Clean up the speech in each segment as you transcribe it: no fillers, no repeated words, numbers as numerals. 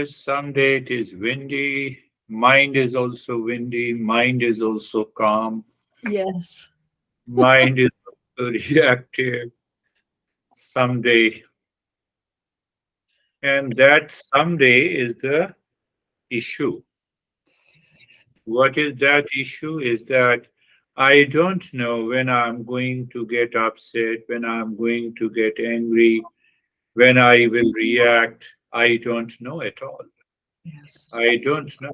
someday it is windy. Mind is also windy. Mind is also calm. Yes. Mind is also reactive. Someday, and that someday is the issue. What is that issue? Is that I don't know when I'm going to get upset, when I'm going to get angry, when I will react. I don't know at all. Yes. I don't know.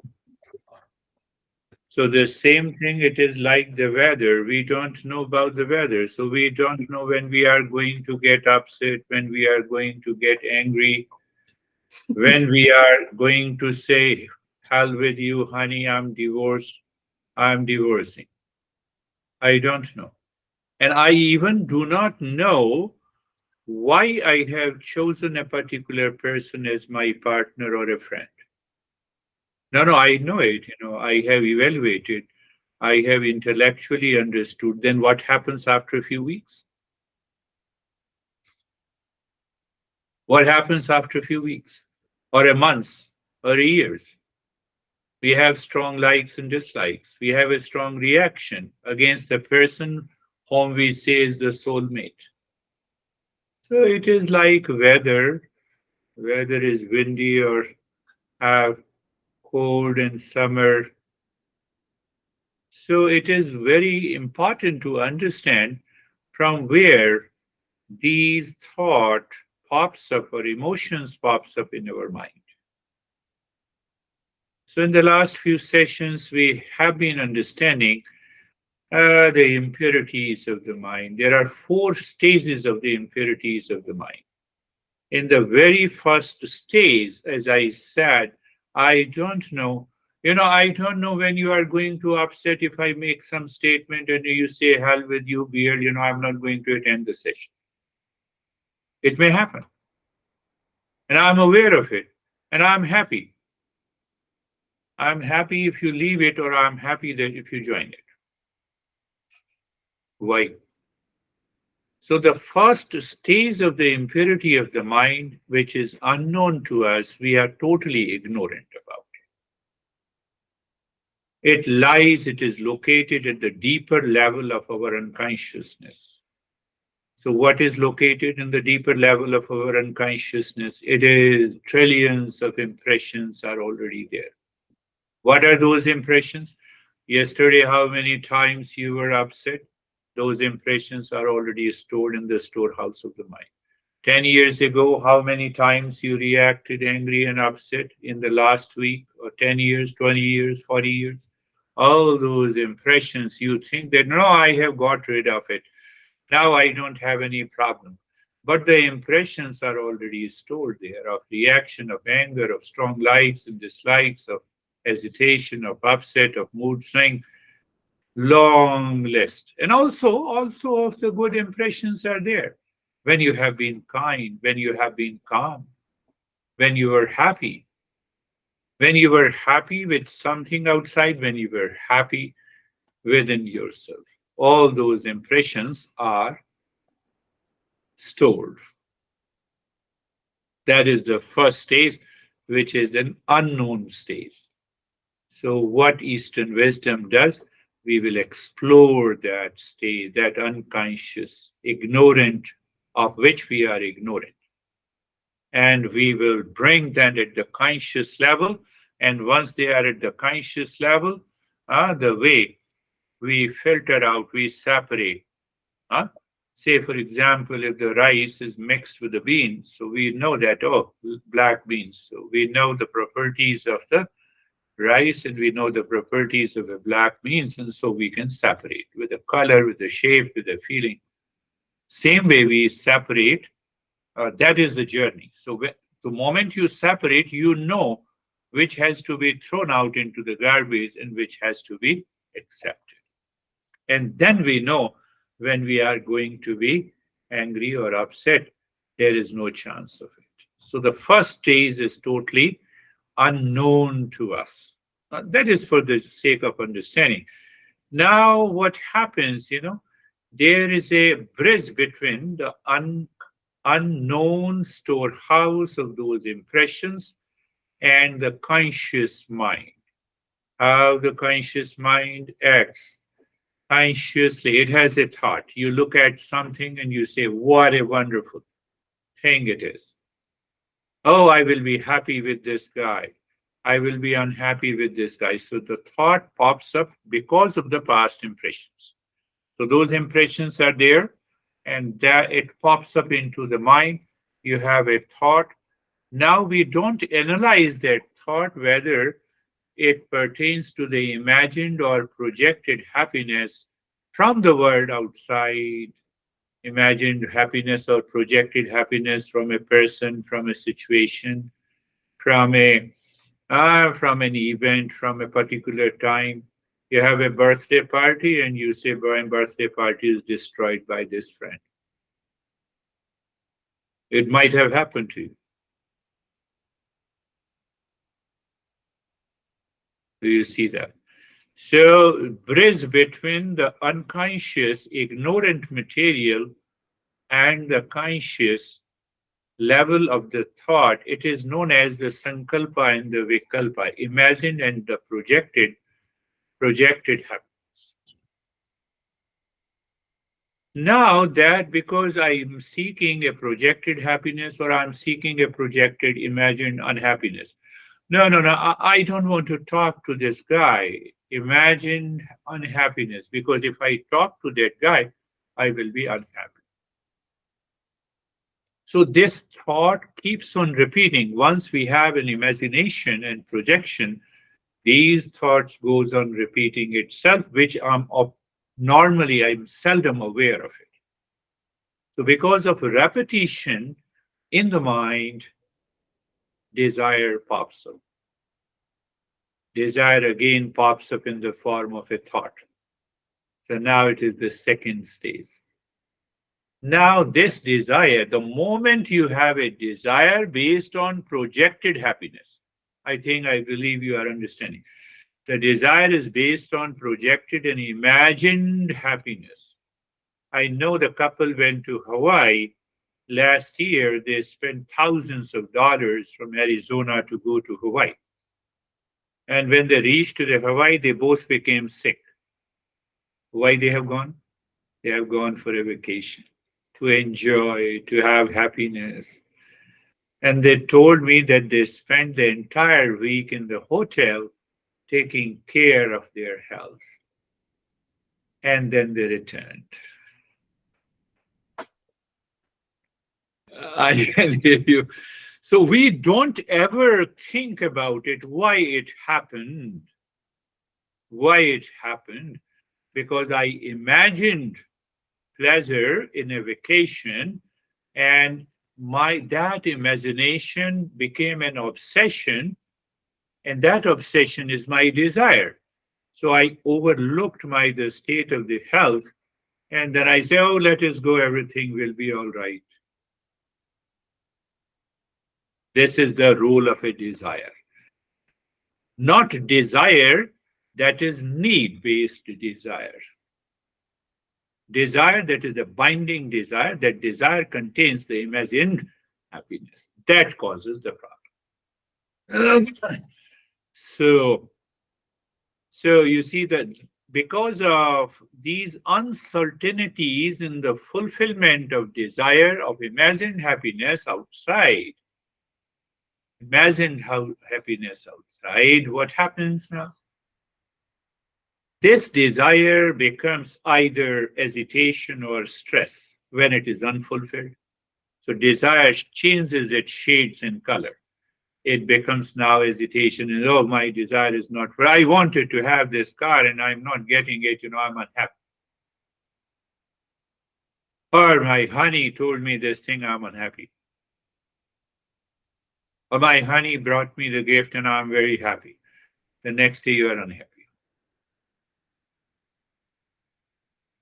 So the same thing, it is like the weather. We don't know about the weather. So we don't know when we are going to get upset, when we are going to get angry, when we are going to say, hell with you, honey, I'm divorced, I'm divorcing. I don't know. And I even do not know why I have chosen a particular person as my partner or a friend. No, no, I know it. I have evaluated, I have intellectually understood. Then what happens after a few weeks? What happens after a few weeks or a month or years? We have strong likes and dislikes. We have a strong reaction against the person whom we say is the soulmate. So it is like weather is windy or have cold in summer. So it is very important to understand from where these thought pops up or emotions pops up in our mind. So in the last few sessions, we have been understanding the impurities of the mind. There are four stages of the impurities of the mind. In the very first stage, as I said, I don't know. I don't know when you are going to upset if I make some statement and you say, hell with you, beard, I'm not going to attend the session. It may happen. And I'm aware of it. And I'm happy. I'm happy if you leave it, or I'm happy that if you join it. Why? So the first stage of the impurity of the mind, which is unknown to us, we are totally ignorant about. It is located at the deeper level of our unconsciousness. So what is located in the deeper level of our unconsciousness? It is trillions of impressions are already there. What are those impressions? Yesterday, how many times you were upset? Those impressions are already stored in the storehouse of the mind. 10 years ago, how many times you reacted angry and upset in the last week, or 10 years, 20 years, 40 years? All those impressions, you think that, no, I have got rid of it. Now I don't have any problem. But the impressions are already stored there of reaction, of anger, of strong likes and dislikes, of hesitation, of upset, of mood swing, long list. And also of the good impressions are there. When you have been kind, when you have been calm, when you were happy, when you were happy with something outside, when you were happy within yourself. All those impressions are stored. That is the first stage, which is an unknown stage. So, what Eastern wisdom does, we will explore that state, that unconscious, ignorant, of which we are ignorant. And we will bring that at the conscious level. And once they are at the conscious level, the way we filter out, we separate. Uh, Say, for example, if the rice is mixed with the beans, so we know that, oh, black beans. So we know the properties of the rice and we know the properties of the black beans, and so we can separate with the color, with the shape, with the feeling. Same way we separate, that is the journey. So the moment you separate, you know which has to be thrown out into the garbage and which has to be accepted. And then we know when we are going to be angry or upset, there is no chance of it. So the first stage is totally unknown to us. That is for the sake of understanding. Now, what happens, there is a bridge between the unknown storehouse of those impressions and the conscious mind. How the conscious mind acts consciously. It has a thought. You look at something and you say, what a wonderful thing it is. Oh, I will be happy with this guy. I will be unhappy with this guy. So the thought pops up because of the past impressions. So those impressions are there and that it pops up into the mind. You have a thought. Now we don't analyze that thought whether it pertains to the imagined or projected happiness from the world outside, imagined happiness or projected happiness from a person, from a situation, from a from an event, from a particular time. You have a birthday party and you say, my birthday party is destroyed by this friend. It might have happened to you. Do you see that? So, bridge between the unconscious, ignorant material and the conscious level of the thought, it is known as the sankalpa and the vikalpa, imagined and the projected happiness. Now that because I'm seeking a projected happiness or I'm seeking a projected imagined unhappiness. No, no, no. I don't want to talk to this guy. Imagined unhappiness, because if I talk to that guy, I will be unhappy. So this thought keeps on repeating. Once we have an imagination and projection, these thoughts goes on repeating itself, which normally I'm seldom aware of it. So because of repetition in the mind, desire pops up. Desire again pops up in the form of a thought. So now it is the second stage. Now, this desire, the moment you have a desire based on projected happiness, I believe you are understanding. The desire is based on projected and imagined happiness. I know the couple went to Hawaii last year. They spent thousands of dollars from Arizona to go to Hawaii. And when they reached to the Hawaii, they both became sick. Why they have gone? They have gone for a vacation to enjoy, to have happiness. And they told me that they spent the entire week in the hotel taking care of their health. And then they returned. I can hear you. So we don't ever think about it, why it happened, because I imagined pleasure in a vacation and my that imagination became an obsession and that obsession is my desire. So I overlooked the state of the health and then I say, oh, let us go, everything will be all right. This is the role of a desire. Not desire that is need based desire. Desire that is a binding desire, that desire contains the imagined happiness. That causes the problem. So, so you see that because of these uncertainties in the fulfillment of desire of imagined happiness outside, imagined how happiness outside, what happens now? This desire becomes either agitation or stress when it is unfulfilled. So desire changes its shades and color. It becomes now hesitation and oh, my desire is not where I wanted to have this car and I'm not getting it, I'm unhappy. Or my honey told me this thing, I'm unhappy. Or my honey brought me the gift and I'm very happy. The next day you are unhappy.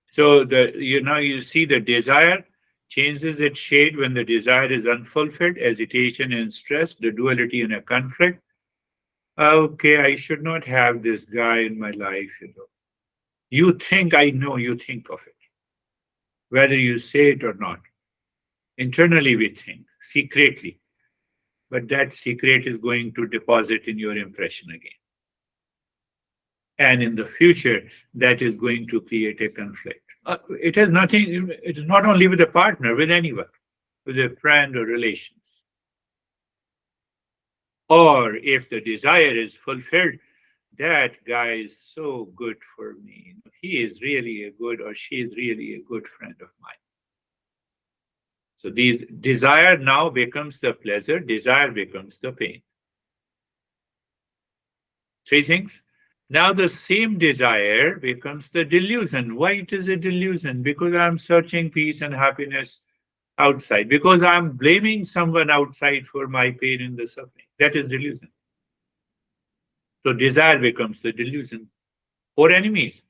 So you see the desire changes its shade when the desire is unfulfilled, agitation and stress, the duality and a conflict. Okay, I should not have this guy in my life. You think I know you think of it, whether you say it or not. Internally we think, secretly. but that secret is going to deposit in your impression again. And in the future, that is going to create a conflict. It has nothing, it's not only with a partner, with anyone, with a friend or relations. Or if the desire is fulfilled, that guy is so good for me. He is really a good, or she is really a good friend of mine. So these desire now becomes the pleasure, desire becomes the pain. Three things. Now the same desire becomes the delusion. Why it is a delusion? Because I'm searching peace and happiness outside. Because I'm blaming someone outside for my pain and the suffering. That is delusion. So desire becomes the delusion. Four enemies.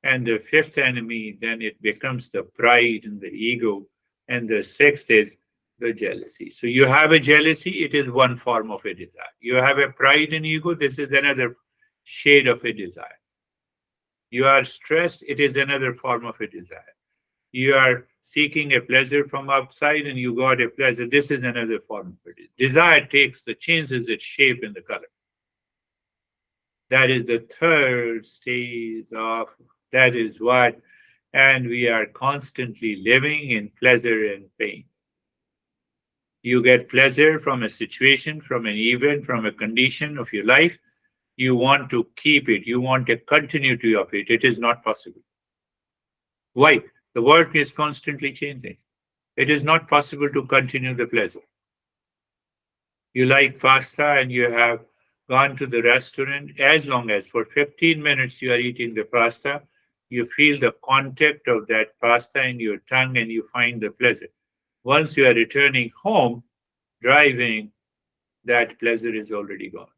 And the fifth enemy, then it becomes the pride and the ego. And the sixth is the jealousy. So you have a jealousy, it is one form of a desire. You have a pride and ego, this is another shade of a desire. You are stressed, it is another form of a desire. You are seeking a pleasure from outside and you got a pleasure, this is another form of a desire. Desire takes the changes its shape and the color. That is the third stage of, that is what, and we are constantly living in pleasure and pain. You get pleasure from a situation, from an event, from a condition of your life. You want to keep it, you want a continuity of it. It is not possible. Why? The world is constantly changing. It is not possible to continue the pleasure. You like pasta and you have gone to the restaurant, as long as for 15 minutes you are eating the pasta, you feel the contact of that pasta in your tongue and you find the pleasure. Once you are returning home, driving, that pleasure is already gone.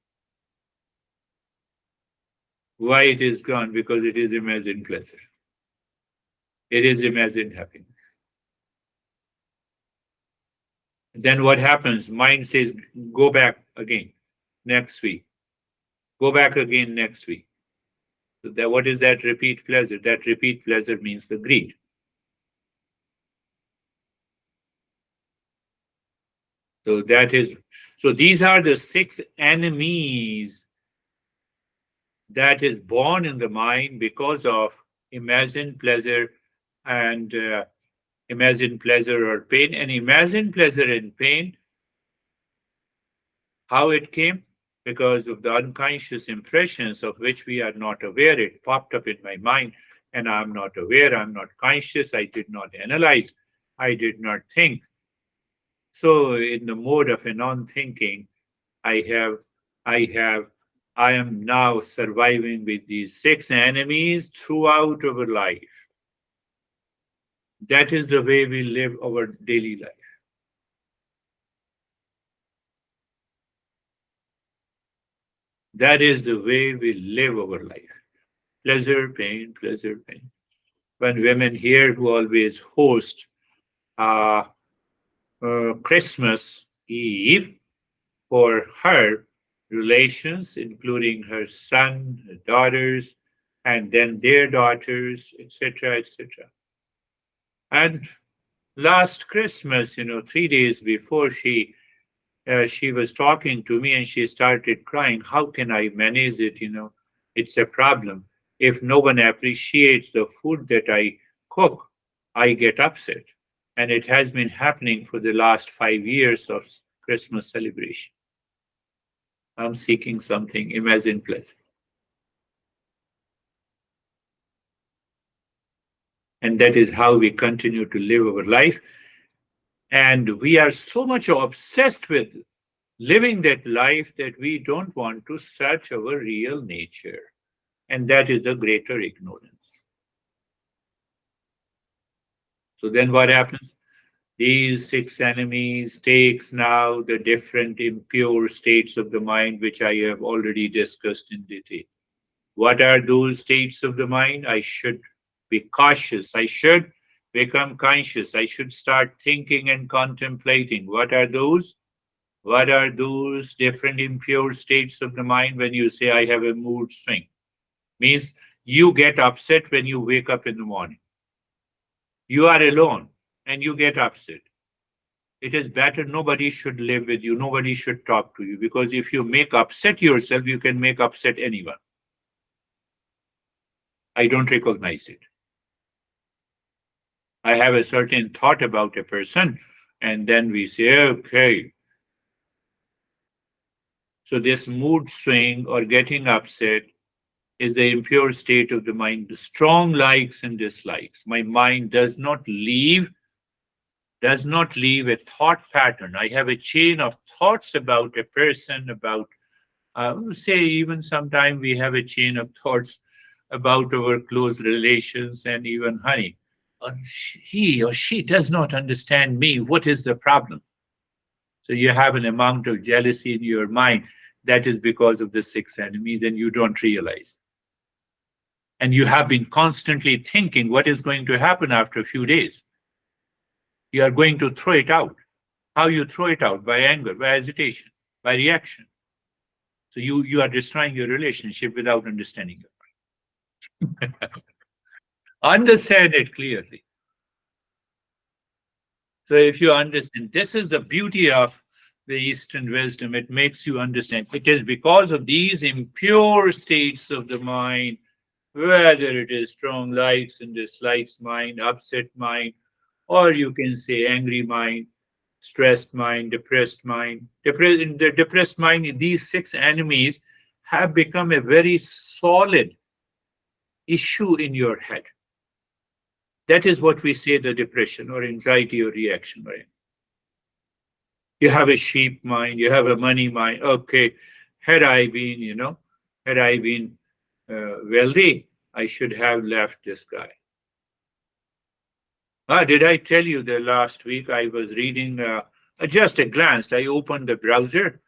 Why it is gone? Because it is imagined pleasure. It is imagined happiness. Then what happens? Mind says, go back again next week. Go back again next week. So that, what is that repeat pleasure? That repeat pleasure means the greed. So that is, so these are the six enemies that is born in the mind because of imagined pleasure and imagined pleasure or pain. And imagined pleasure and pain, how it came? Because of the unconscious impressions of which we are not aware. It popped up in my mind and I'm not aware, I'm not conscious, I did not analyze, I did not think. So in the mode of a non-thinking, I have, I have, I am now surviving with these six enemies throughout our life. That is the way we live our daily life. That is the way we live our life. Pleasure, pain, pleasure, pain. When women here who always host uh, Christmas Eve for her relations, including her son, her daughters, and then their daughters, etc., etc. And last Christmas, 3 days before she was talking to me and she started crying. How can I manage it? It's a problem. If no one appreciates the food that I cook, I get upset. And it has been happening for the last 5 years of Christmas celebration. I'm seeking something, imagine pleasure. And that is how we continue to live our life. And we are so much obsessed with living that life that we don't want to search our real nature. And that is the greater ignorance. So then what happens? These six enemies takes now the different impure states of the mind, which I have already discussed in detail. What are those states of the mind? I should be cautious. I should become conscious. I should start thinking and contemplating. What are those? What are those different impure states of the mind when you say, I have a mood swing? Means you get upset when you wake up in the morning. You are alone and you get upset. It is better nobody should live with you, nobody should talk to you, because if you make upset yourself, you can make upset anyone. I don't recognize it. I have a certain thought about a person, and then we say, okay, so this mood swing or getting upset is the impure state of the mind, the strong likes and dislikes. My mind does not leave a thought pattern. I have a chain of thoughts about a person, about say even sometime we have a chain of thoughts about our close relations and even honey. He or she does not understand me. What is the problem? So you have an amount of jealousy in your mind that is because of the six enemies and you don't realize. And you have been constantly thinking what is going to happen after a few days. You are going to throw it out. How you throw it out? By anger, by hesitation, by reaction. So you are destroying your relationship without understanding it. Understand it clearly. So if you understand, this is the beauty of the Eastern wisdom. It makes you understand. It is because of these impure states of the mind, whether it is strong likes and dislikes mind, upset mind, or you can say angry mind, stressed mind, depressed mind. In the depressed mind, these six enemies have become a very solid issue in your head. That is what we say the depression or anxiety or reaction. Right? You have a sheep mind, you have a money mind. Okay, had I been, had I been wealthy, I should have left this guy. Did I tell you that last week I was reading just a glance? I opened the browser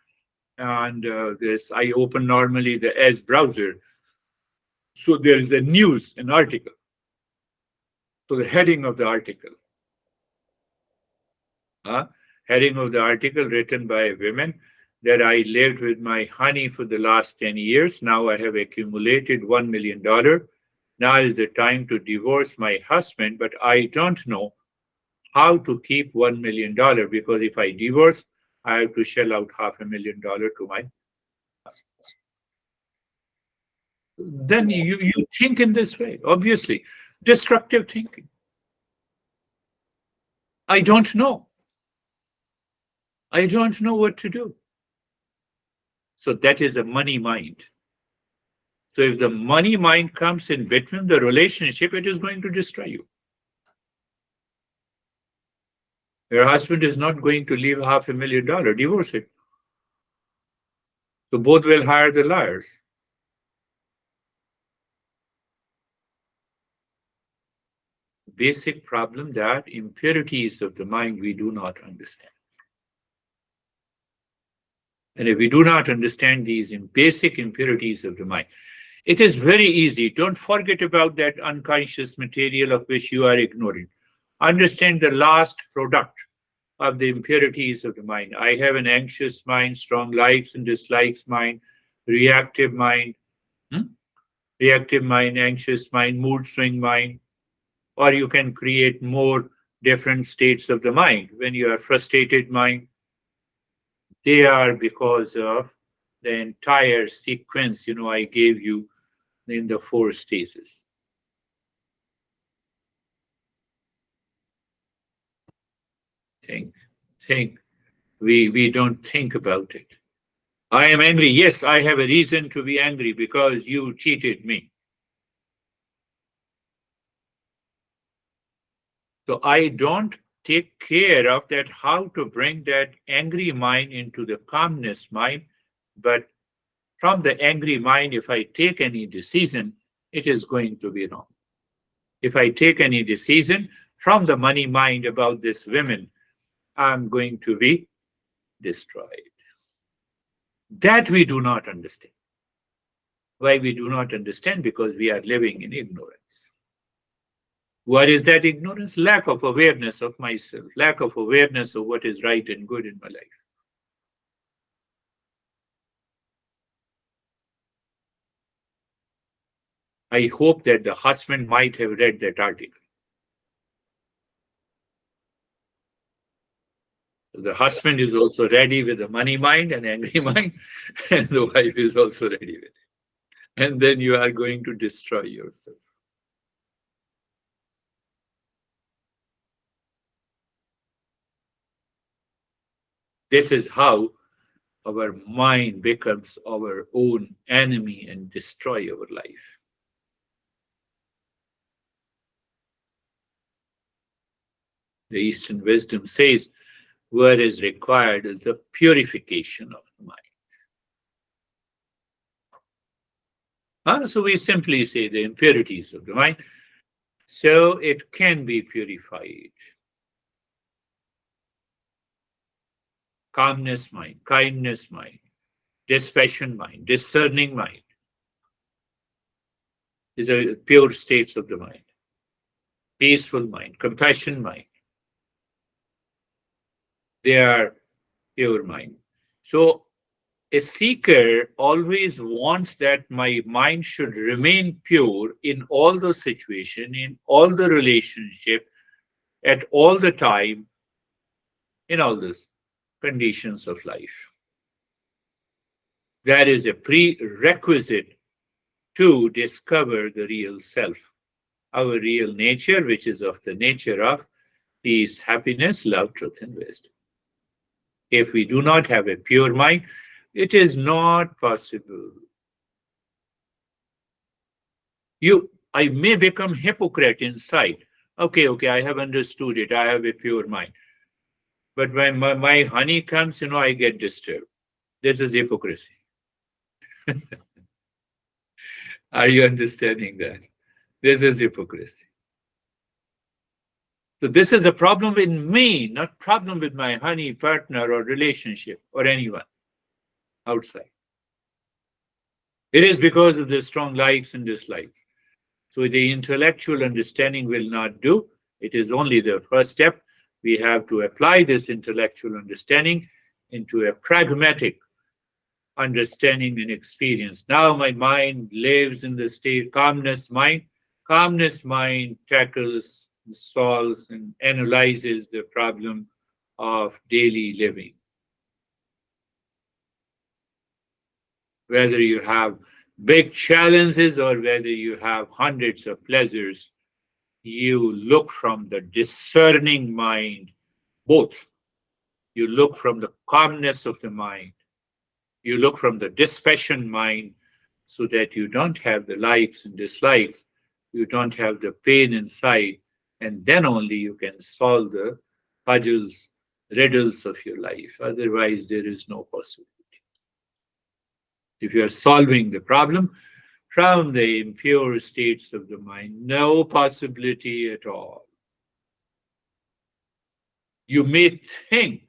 and this I open normally the Edge browser. So there is a news, an article. So the heading of the article, uh, heading of the article written by a woman that I lived with my honey for the last 10 years. Now I have accumulated $1 million. Now is the time to divorce my husband, but I don't know how to keep $1 million because if I divorce, I have to shell out $500,000 to my husband. Then you think in this way, obviously, destructive thinking. I don't know. I don't know what to do. So that is a money mind. So if the money mind comes in between the relationship, it is going to destroy you. Your husband is not going to leave $500,000, divorce it. So both will hire the lawyers. Basic problem that impurities of the mind we do not understand. And if we do not understand these basic impurities of the mind, it is very easy. Don't forget about that unconscious material of which you are ignorant. Understand the last product of the impurities of the mind. I have an anxious mind, strong likes and dislikes mind, reactive mind, hmm? reactive mind, anxious mind, mood swing mind, or you can create more different states of the mind. When you are frustrated mind, they are because of the entire sequence, I gave you in the four stages. Think, think. We don't think about it. I am angry. Yes, I have a reason to be angry because you cheated me. So I don't take care of that, how to bring that angry mind into the calmness mind. But from the angry mind, if I take any decision, it is going to be wrong. If I take any decision from the money mind about this women, I'm going to be destroyed. That we do not understand. Why we do not understand? Because we are living in ignorance. What is that ignorance? Lack of awareness of myself, lack of awareness of what is right and good in my life. I hope that the husband might have read that article. The husband is also ready with a money mind and angry mind, and the wife is also ready with it. And then you are going to destroy yourself. This is how our mind becomes our own enemy and destroy our life. The Eastern wisdom says what is required is the purification of the mind. So we simply say the impurities of the mind. So it can be purified. Calmness mind, kindness mind, dispassion mind, discerning mind. These are pure states of the mind. Peaceful mind, compassion mind. They are pure mind. So a seeker always wants that my mind should remain pure in all the situation, in all the relationship, at all the time, in all the conditions of life. That is a prerequisite to discover the real self, our real nature, which is of the nature of peace, happiness, love, truth, and wisdom. If we do not have a pure mind, it is not possible. I may become hypocrite inside. Okay, I have understood it. I have a pure mind. But when my honey comes, I get disturbed. This is hypocrisy. Are you understanding that? This is hypocrisy. So this is a problem in me, not problem with my honey partner or relationship or anyone outside. It is because of the strong likes and dislikes. So the intellectual understanding will not do. It is only the first step. We have to apply this intellectual understanding into a pragmatic understanding and experience. Now my mind lives in the state calmness mind. Calmness mind tackles, solves, and analyzes the problem of daily living. Whether you have big challenges or whether you have hundreds of pleasures, you look from the discerning mind, both. You look from the calmness of the mind, you look from the dispassion mind, so that you don't have the likes and dislikes, you don't have the pain inside, and then only you can solve the puzzles, riddles of your life. Otherwise, there is no possibility. If you are solving the problem from the impure states of the mind, no possibility at all. You may think,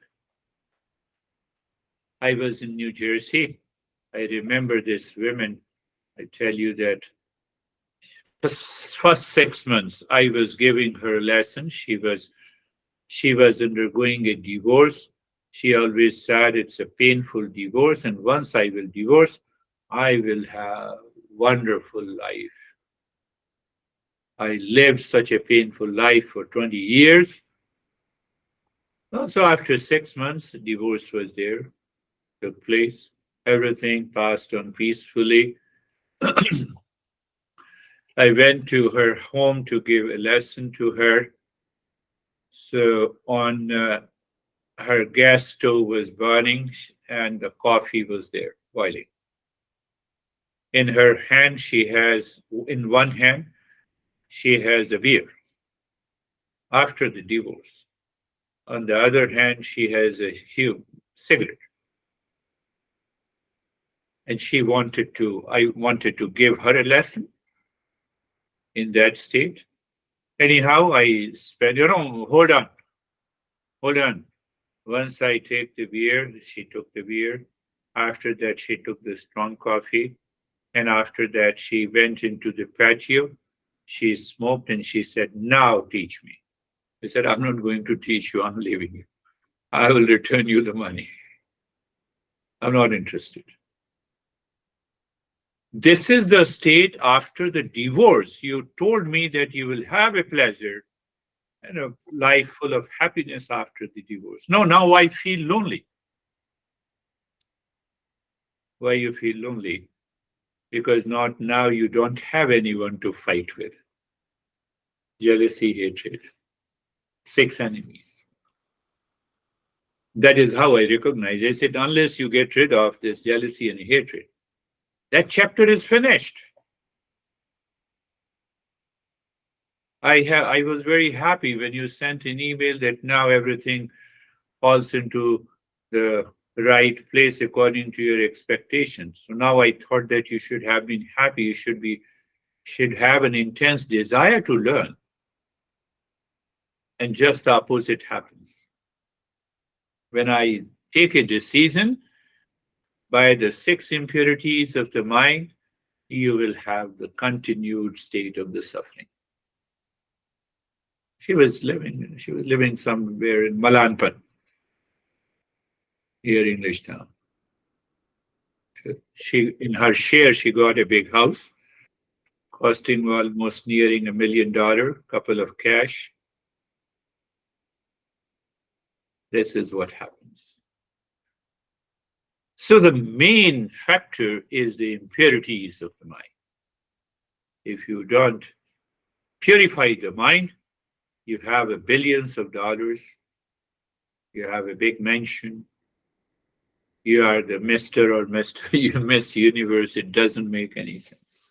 I was in New Jersey. I remember this woman. I tell you that the first 6 months I was giving her a lesson. She was undergoing a divorce. She always said it's a painful divorce, and once I will divorce, I will have wonderful life. I lived such a painful life for 20 years. So after 6 months, the divorce was there, took place. Everything passed on peacefully. I went to her home to give a lesson to her. So on her gas stove was burning and the coffee was there boiling. In her hand, in one hand, she has a beer after the divorce. On the other hand, she has a huge cigarette. And I wanted to give her a lesson in that state. Anyhow, I spent, hold on. Once I take the beer, she took the beer. After that, she took the strong coffee. And after that, she went into the patio. She smoked and she said, now teach me. I said, I'm not going to teach you. I'm leaving you. I will return you the money. I'm not interested. This is the state after the divorce. You told me that you will have a pleasure. and a life full of happiness after the divorce. No, now I feel lonely. Why you feel lonely? Because not now you don't have anyone to fight with. Jealousy, hatred, six enemies. That is how I recognize. I said, unless you get rid of this jealousy and hatred, that chapter is finished. I was very happy when you sent an email that now everything falls into the right place according to your expectations. So now I thought that you should have been happy. You should have an intense desire to learn, and just the opposite happens. When I take a decision by the six impurities of the mind, you will have the continued state of the suffering. She was living somewhere in Malanpan, here in English town. She in her share she got a big house, costing almost nearing $1 million, couple of cash. This is what happens. So the main factor is the impurities of the mind. If you don't purify the mind, you have a billions of dollars, you have a big mansion, you are the Mr. or Mr. You Miss Universe. It doesn't make any sense.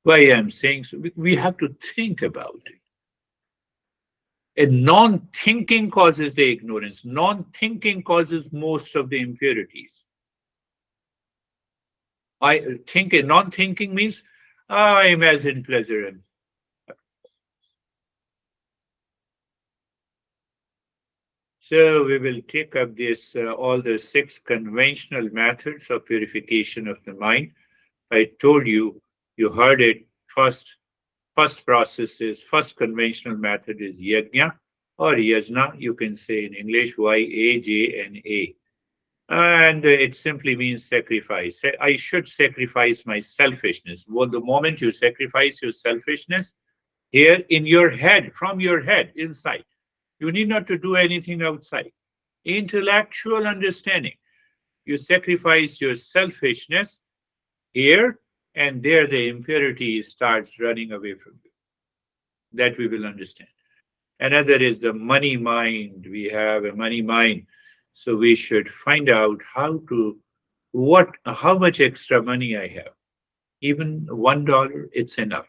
Why I'm saying so? We have to think about it. And non-thinking causes the ignorance. Non-thinking causes most of the impurities. I think non-thinking means I imagine pleasure and so we will take up this all the six conventional methods of purification of the mind. I told you, you heard it first. First process is first conventional method is yajna or yajna. You can say in English YAJNA. And it simply means sacrifice. I should sacrifice my selfishness. Well, the moment you sacrifice your selfishness here in your head, from your head inside, you need not to do anything outside. Intellectual understanding. You sacrifice your selfishness here, and there the impurity starts running away from you. That we will understand. Another is the money mind. We have a money mind. So we should find out how much extra money I have. Even $1, it's enough.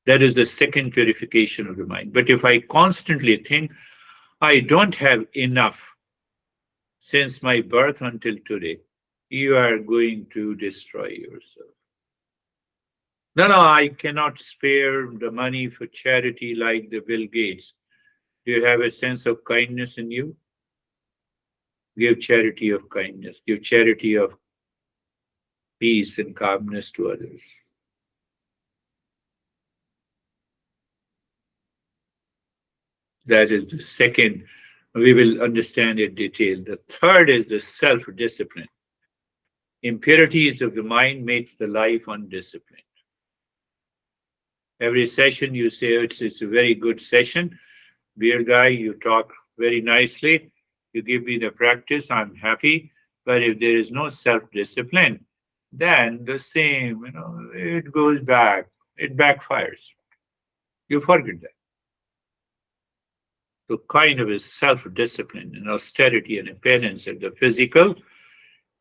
That is the second purification of the mind. But if I constantly think I don't have enough since my birth until today, you are going to destroy yourself. No, no, I cannot spare the money for charity like the Bill Gates. Do you have a sense of kindness in you? Give charity of kindness. Give charity of peace and calmness to others. That is the second. We will understand in detail. The third is the self-discipline. Impurities of the mind makes the life undisciplined. Every session you say it's a very good session. Dear guy, you talk very nicely. You give me the practice. I'm happy. But if there is no self-discipline, then the same, it goes back. It backfires. You forget that. So kind of a self-discipline and austerity and penance at the physical,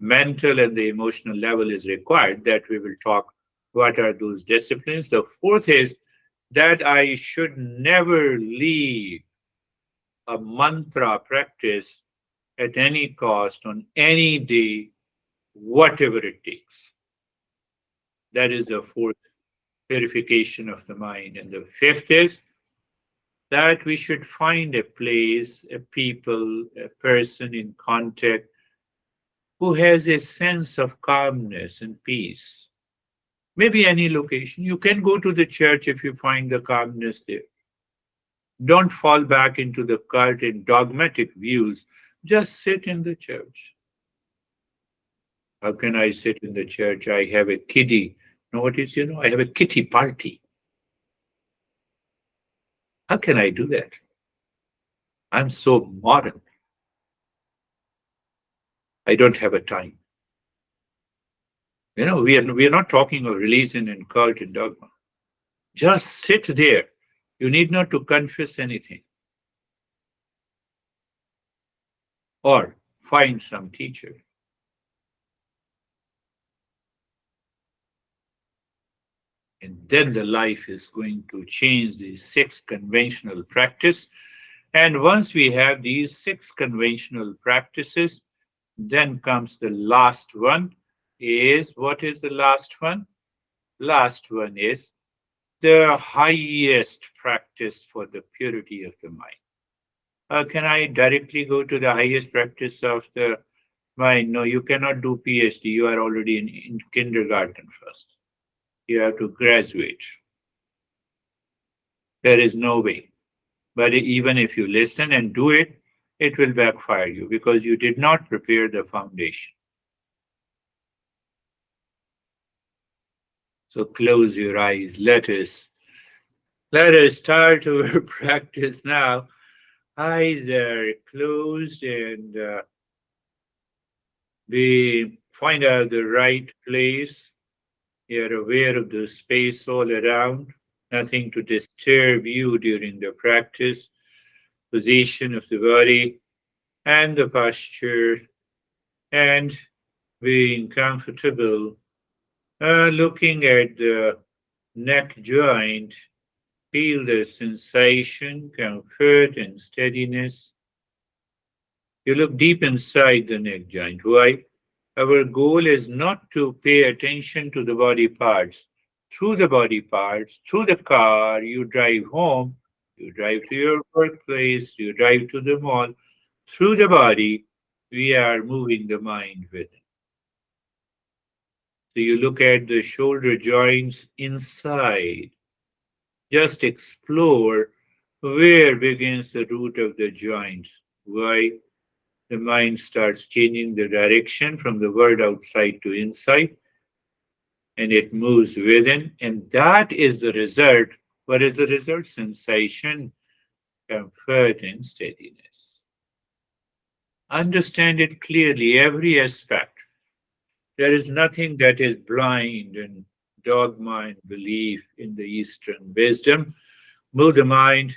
mental, and the emotional level is required. That we will talk. What are those disciplines? The fourth is that I should never leave a mantra practice at any cost on any day, whatever it takes. That is the fourth purification of the mind. And the fifth is that we should find a place, a people, a person in contact who has a sense of calmness and peace. Maybe any location. You can go to the church if you find the calmness there. Don't fall back into the cult and dogmatic views. Just sit in the church. How can I sit in the church? I have a kiddie. No, what is, I have a kitty party. How can I do that? I'm so modern. I don't have a time. We are not talking of religion and cult and dogma. Just sit there. You need not to confess anything or find some teacher. And then the life is going to change these six conventional practice. And once we have these six conventional practices, then comes the last one is what is the last one? Last one is the highest practice for the purity of the mind. Can I directly go to the highest practice of the mind? No, you cannot do PhD. You are already in kindergarten first. You have to graduate. There is no way. But even if you listen and do it, it will backfire you because you did not prepare the foundation. So close your eyes. Let us start our practice now. Eyes are closed and we find out the right place. You're aware of the space all around, nothing to disturb you during the practice, position of the body and the posture, and being comfortable, looking at the neck joint, feel the sensation, comfort, and steadiness. You look deep inside the neck joint. Why? Our goal is not to pay attention to the body parts. Through the body parts, through the car, you drive home, you drive to your workplace, you drive to the mall. Through the body, we are moving the mind with it. So you look at the shoulder joints inside. Just explore where begins the root of the joints. Why? The mind starts changing the direction from the world outside to inside and it moves within. And that is the result. What is the result? Sensation, comfort, and steadiness. Understand it clearly, every aspect. There is nothing that is blind and dogma and belief in the Eastern wisdom. Move the mind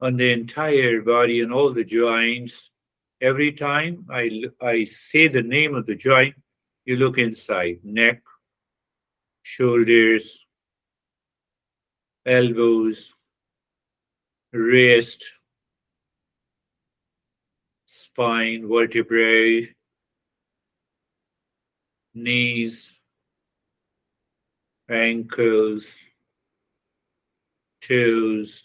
on the entire body and all the joints. Every time I say the name of the joint, you look inside neck, shoulders, elbows, wrist, spine, vertebrae, knees, ankles, toes,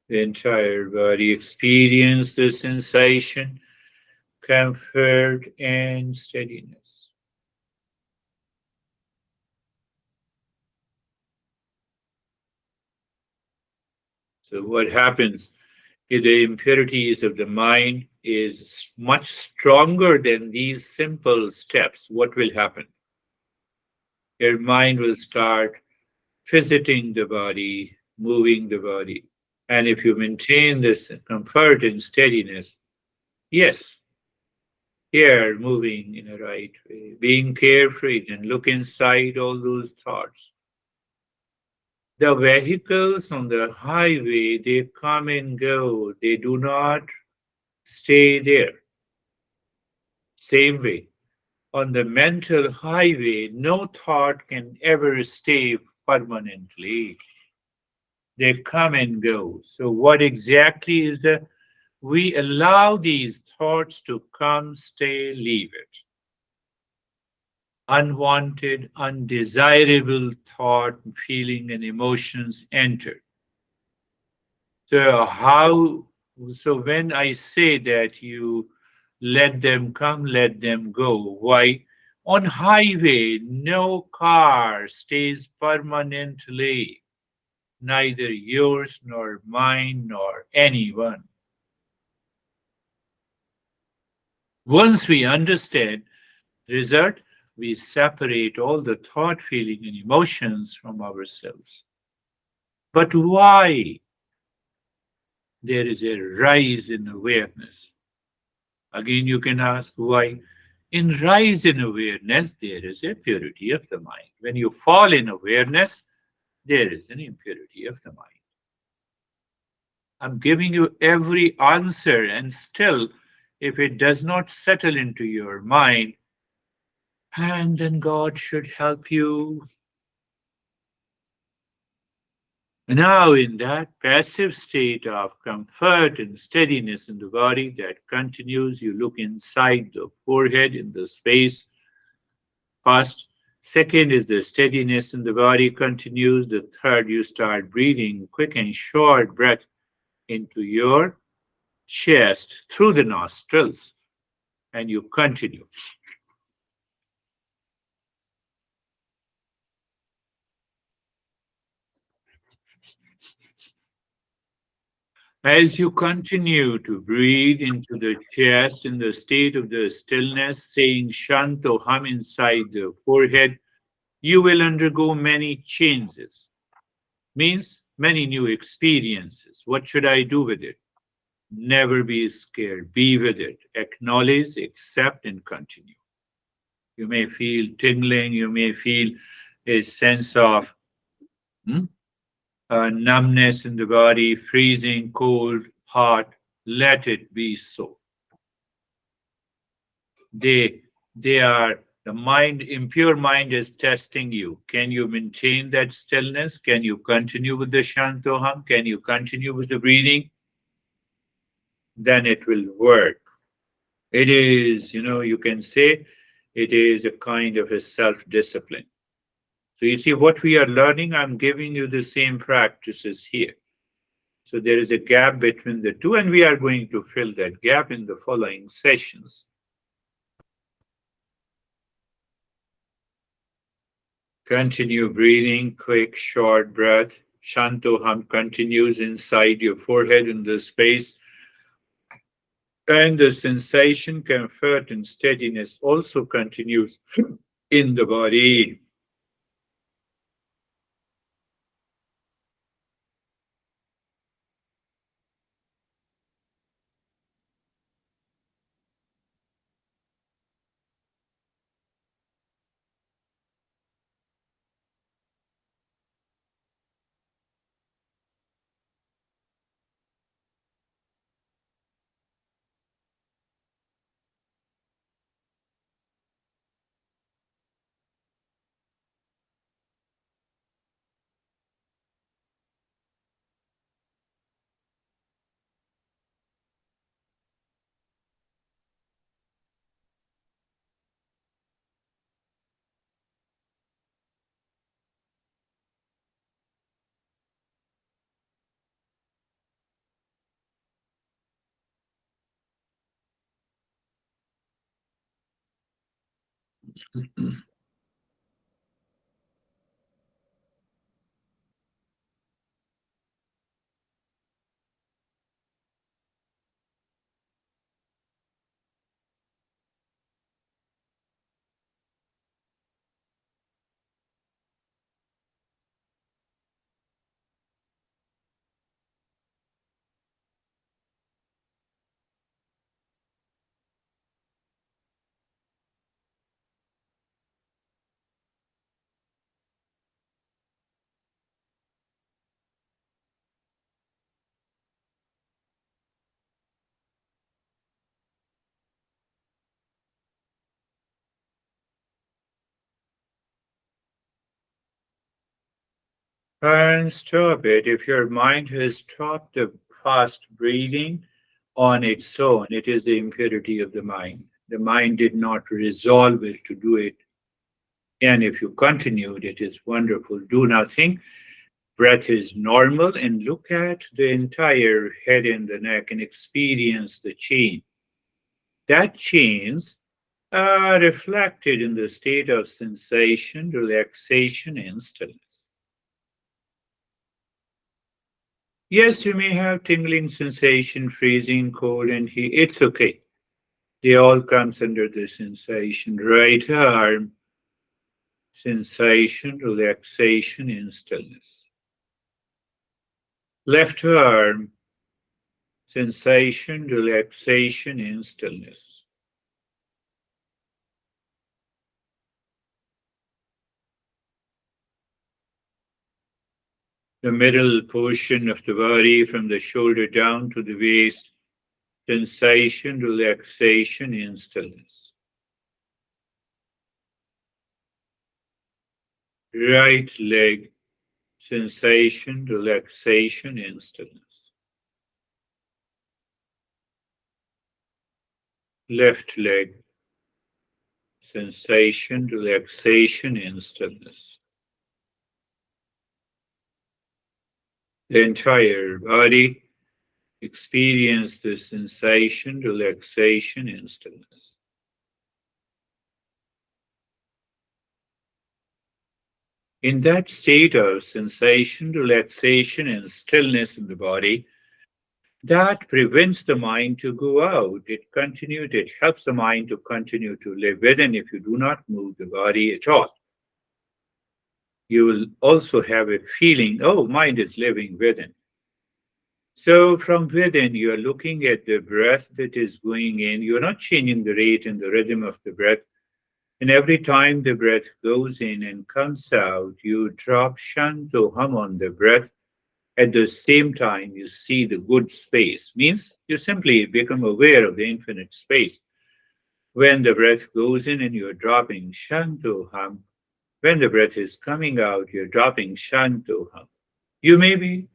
the entire body. Experience the sensation, comfort, and steadiness. So, what happens if the impurities of the mind is much stronger than these simple steps? What will happen? Your mind will start visiting the body, moving the body. And if you maintain this comfort and steadiness, yes, here moving in a right way, being carefree and look inside all those thoughts. The vehicles on the highway, they come and go, they do not stay there. Same way, on the mental highway, no thought can ever stay permanently. They come and go. So, what exactly is the we allow these thoughts to come, stay, leave it. Unwanted, undesirable thought, feeling, and emotions enter. So when I say that you let them come, let them go, why? On highway, no car stays permanently, neither yours nor mine nor anyone. Once we understand result, we separate all the thought, feeling, and emotions from ourselves. But why there is a rise in awareness? Again, you can ask why. In rise in awareness, there is a purity of the mind. When you fall in awareness, there is an impurity of the mind. I'm giving you every answer, and still, if it does not settle into your mind, and then God should help you. Now, in that passive state of comfort and steadiness in the body that continues, you look inside the forehead in the space. First, second is the steadiness in the body continues. The third, you start breathing quick and short breath into your chest through the nostrils, and you continue. As you continue to breathe into the chest in the state of the stillness, saying Shanto hum inside the forehead, you will undergo many changes. Means many new experiences. What should I do with it? Never be scared. Be with it. Acknowledge, accept, and continue. You may feel tingling. You may feel a sense of hmm, numbness in the body, freezing, cold, hot. Let it be so. They, they are the mind, impure mind is testing you. Can you maintain that stillness? Can you continue with the Shantoham? Can you continue with the breathing? Then it will work. It is, you can say it is a kind of a self discipline. So you see what we are learning, I'm giving you the same practices here. So there is a gap between the two, and we are going to fill that gap in the following sessions. Continue breathing, quick, short breath. Shantoham continues inside your forehead in the space. And the sensation, comfort, and steadiness also continues in the body. And stop it. If your mind has stopped the fast breathing on its own, it is the impurity of the mind. The mind did not resolve it to do it. And if you continued, it is wonderful. Do nothing. Breath is normal, and look at the entire head and the neck and experience the change. That change reflected in the state of sensation, relaxation, and stillness. Yes, you may have tingling sensation, freezing, cold, and heat. It's okay. They all comes under the sensation. Right arm, sensation, relaxation in stillness. Left arm, sensation, relaxation in stillness. The middle portion of the body from the shoulder down to the waist, sensation, relaxation in stillness. Right leg, sensation, relaxation in stillness. Left leg, sensation, relaxation in stillness. The entire body, experience the sensation, relaxation in stillness. In that state of sensation, relaxation, and stillness in the body, that prevents the mind to go out. It helps the mind to continue to live within if you do not move the body at all. You will also have a feeling, oh, mind is living within. So from within, you are looking at the breath that is going in. You're not changing the rate and the rhythm of the breath. And every time the breath goes in and comes out, you drop shanto hum on the breath. At the same time, you see the good space. Means you simply become aware of the infinite space. When the breath goes in and you're dropping shanto hum, when the breath is coming out, you're dropping shanto hum. You maybe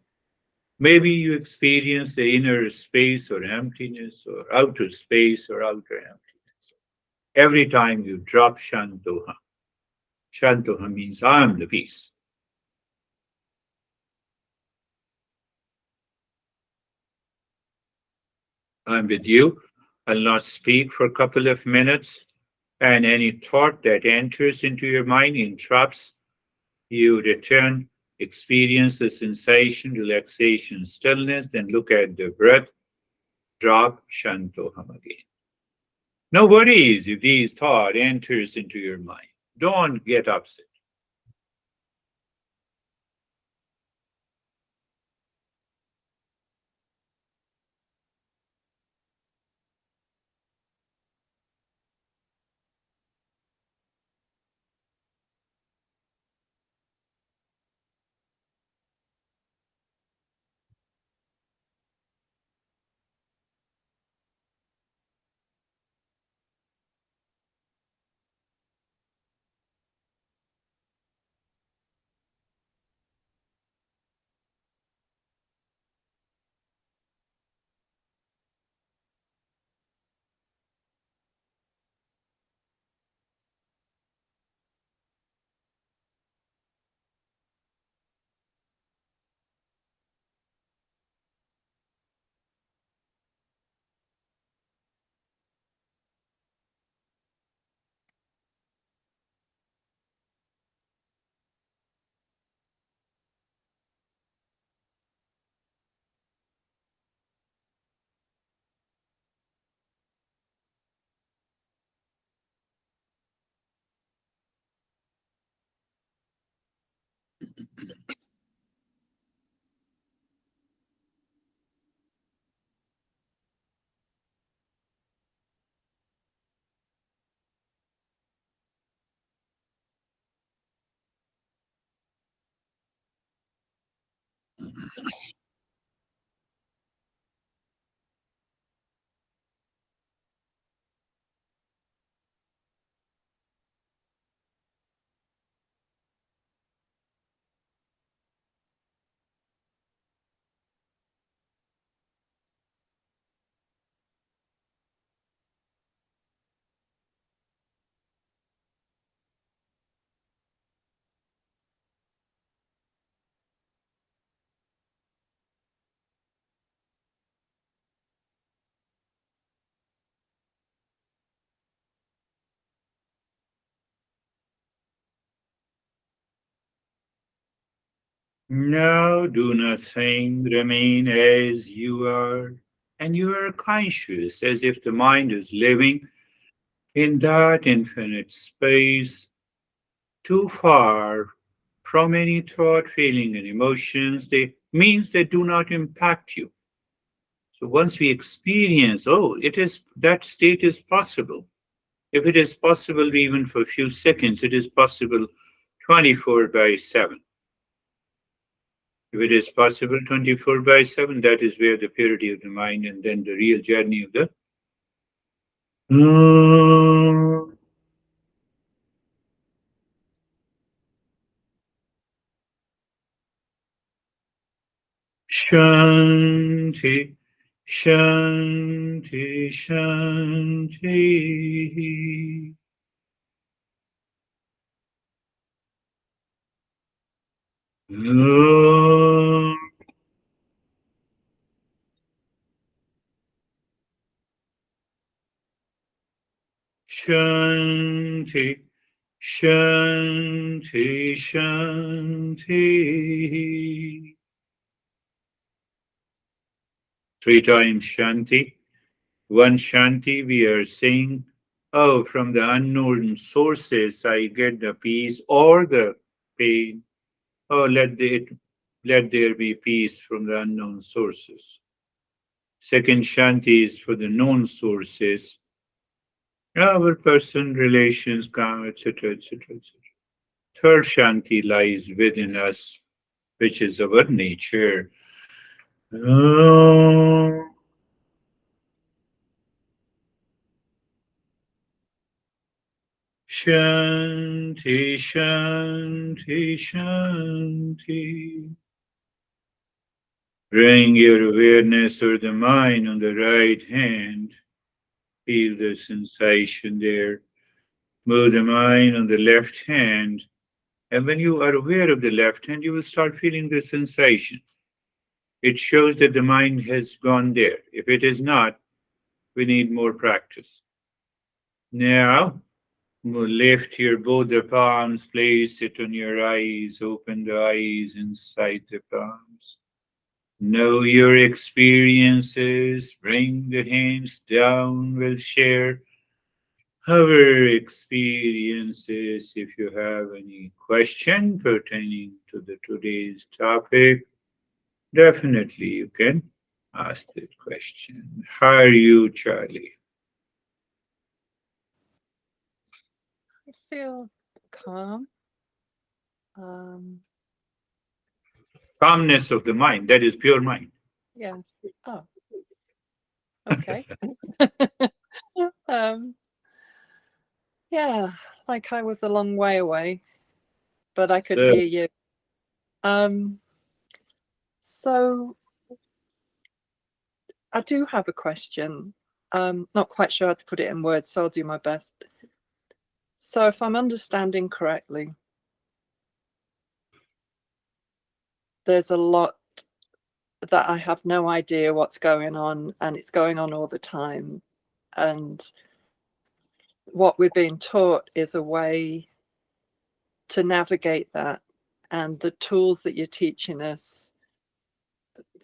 you experience the inner space or emptiness or outer space or outer emptiness. Every time you drop shanto hum. Shanto hum means I am the peace. I'm with you. I'll not speak for a couple of minutes, and any thought that enters into your mind interrupts. You return, experience the sensation, relaxation, stillness, then look at the breath, drop Shantoham again. No worries if these thought enters into your mind. Don't get upset. No, do nothing. Remain as you are. And you are conscious as if the mind is living in that infinite space, too far from any thought, feeling, and emotions, they means they do not impact you. So once we experience, oh, it is that state is possible. If it is possible even for a few seconds, it is possible 24 by 7. If it is possible 24 by 7, that is where the purity of the mind and then the real journey of the Shanti, Shanti, Shanti. Om Shanti, Shanti, Shanti. Three times Shanti. One Shanti, we are saying, oh, from the unknown sources, I get the peace or the pain. Oh, let there be peace from the unknown sources. Second Shanti is for the known sources, our person, relations, karma, etc., etc., etc. Third Shanti lies within us, which is our nature. Om Shanti, Shanti, Shanti. Bring your awareness or the mind on the right hand. Feel the sensation there. Move the mind on the left hand. And when you are aware of the left hand, you will start feeling the sensation. It shows that the mind has gone there. If it is not, we need more practice. Now, lift your both the palms, place it on your eyes, open the eyes inside the palms. Know your experiences, bring the hands down, we'll share our experiences. If you have any question pertaining to the today's topic, definitely you can ask that question. How are you, Charlie? I feel calm. Um, Calmness of the mind, that is pure mind. yeah. Oh, okay. um, yeah, like I was a long way away, but I could So, hear you. Um, so I do have a question. Not quite sure how to put it in words, so I'll do my best. So if I'm understanding correctly, there's a lot that I have no idea what's going on, and it's going on all the time. And what we're being taught is a way to navigate that. And the tools that you're teaching us,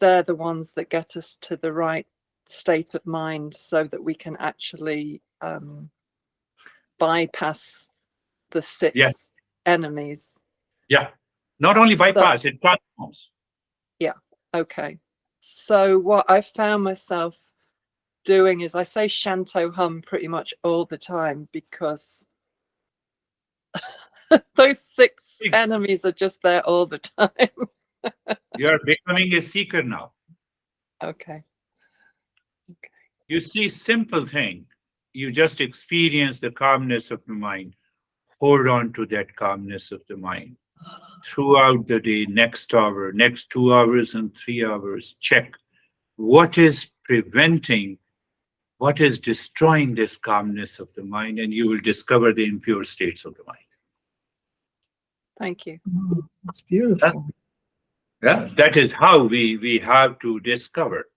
they're the ones that get us to the right state of mind so that we can actually bypass the yeah, six enemies. yeah. Not only So, bypass, it transforms. yeah, okay. So, what I found myself doing is I say Shanto hum pretty much all the time because those six enemies are just there all the time. You are becoming a seeker now. Okay. Okay. You see, simple thing. You just experience the calmness of the mind. Hold on to that calmness of the mind throughout the day, next hour, next 2 hours, and 3 hours. Check what is preventing, what is destroying this calmness of the mind, and you will discover the impure states of the mind. Thank you. Oh, that's Yeah, beautiful. yeah, that is how we have to discover.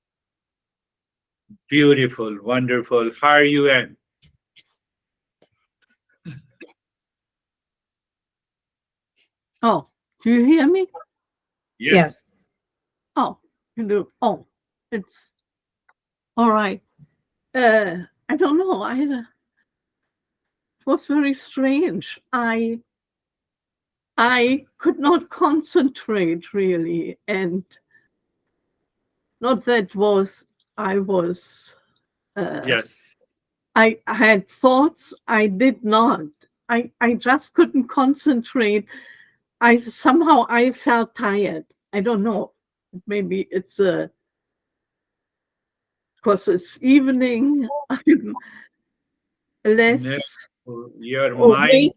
Beautiful, wonderful. How are you, Anne? Oh, do you hear me? Yes. Oh, you do. Oh, it's all right. I don't know. It was very strange. I I could not concentrate really, and not that was I was Yes. I had thoughts. I did not. I just couldn't concentrate. I felt tired. I don't know. Maybe it's because it's evening. I'm No, less your mind, awake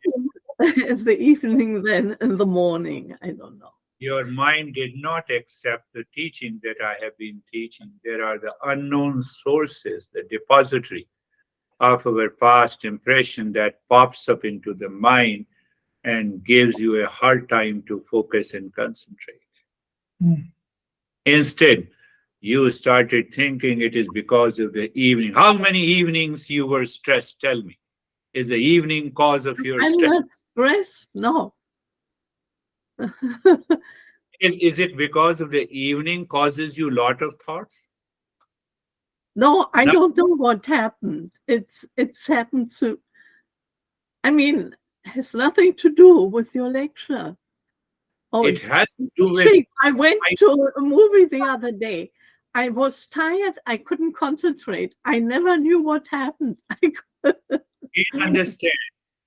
in the evening than in the morning. I don't know. your mind did not accept the teaching that I have been teaching. There are the unknown sources, the depository of our past impression that pops up into the mind and gives you a hard time to focus and concentrate. Mm. Instead, you started thinking it is because of the evening. How many evenings you were stressed? Tell me. Is the evening cause of your I'm stress? not stressed. No. Is it because of the evening causes you lot of thoughts? No, I No, don't know what happened. It's happened to. I mean, has nothing to do with your lecture. Oh, it has to do with gee, I went I to a movie the other day. I was tired. I couldn't concentrate. I never knew what happened. didn't understand.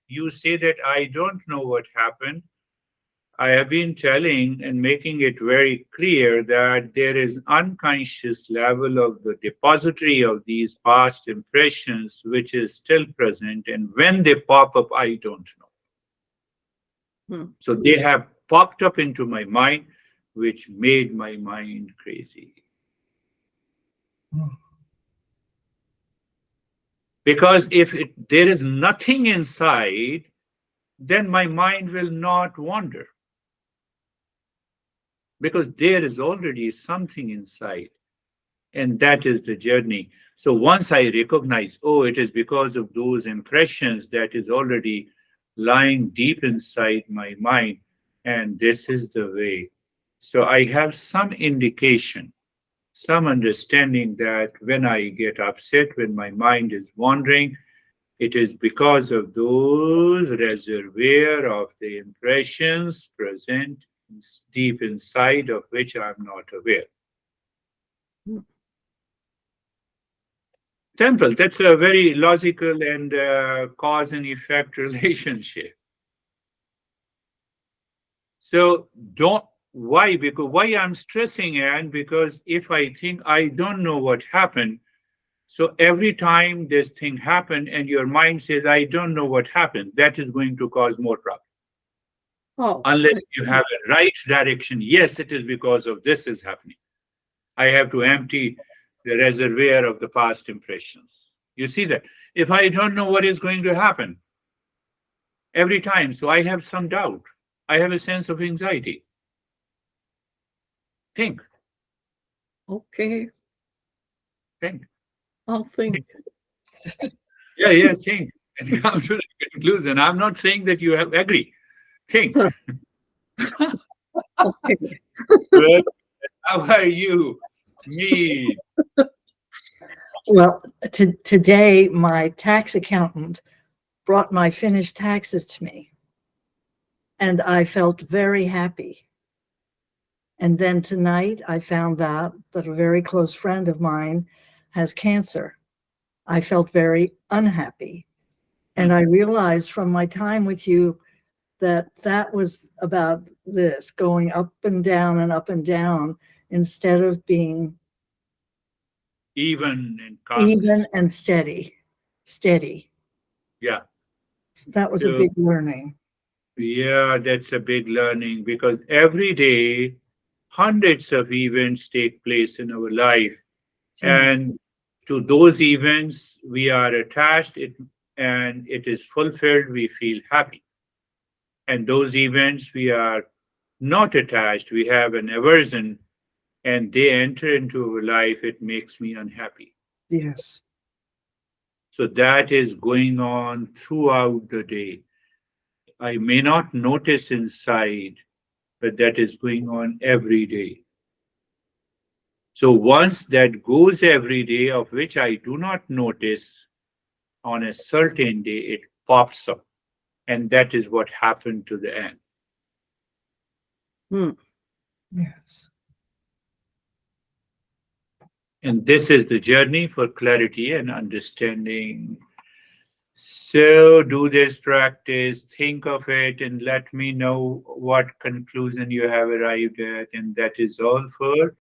You say that I don't know what happened. I have been telling and making it very clear that there is unconscious level of the depository of these past impressions which is still present, and when they pop up, I don't know. Hmm. So they have popped up into my mind, which made my mind crazy. Mm. Because if there is nothing inside, then my mind will not wander. Because there is already something inside. And that is the journey. So once I recognize, oh, it is because of those impressions that is already lying deep inside my mind, and this is the way. So I have some indication, some understanding that when I get upset, when my mind is wandering, it is because of those reservoir of the impressions present deep inside of which I'm not aware. Temple, that's a very logical and cause and effect relationship. So don't why? Because why I'm stressing, and because if I think I don't know what happened, so every time this thing happened and your mind says I don't know what happened, that is going to cause more problem. Oh, Unless you have a right direction, yes, it is because of this is happening. I have to empty the reservoir of the past impressions. You see that? If I don't know what is going to happen every time, so I have some doubt. I have a sense of anxiety. Think, okay. think. I'll think. Yeah, think. And come to the conclusion. I'm not saying that you have agree. Think. Okay. Well, how are you? Me. Well, today my tax accountant brought my finished taxes to me, and I felt very happy. And then tonight I found out that a very close friend of mine has cancer. I felt very unhappy. And I realized from my time with you that that was about this going up and down instead of being Even and even calmness. and steady. Yeah. That was a So big learning. yeah, that's a big learning because every day hundreds of events take place in our life. Yes. And to those events, we are attached and it is fulfilled, we feel happy. And those events, we are not attached, we have an aversion, and they enter into our life, it makes me unhappy. Yes. So that is going on throughout the day. I may not notice inside, but that is going on every day. So once that goes every day, of which I do not notice, on a certain day it pops up. And that is what happened to the end. Yes. And this is the journey for clarity and understanding. So do this practice, think of it, and let me know what conclusion you have arrived at. And that is all for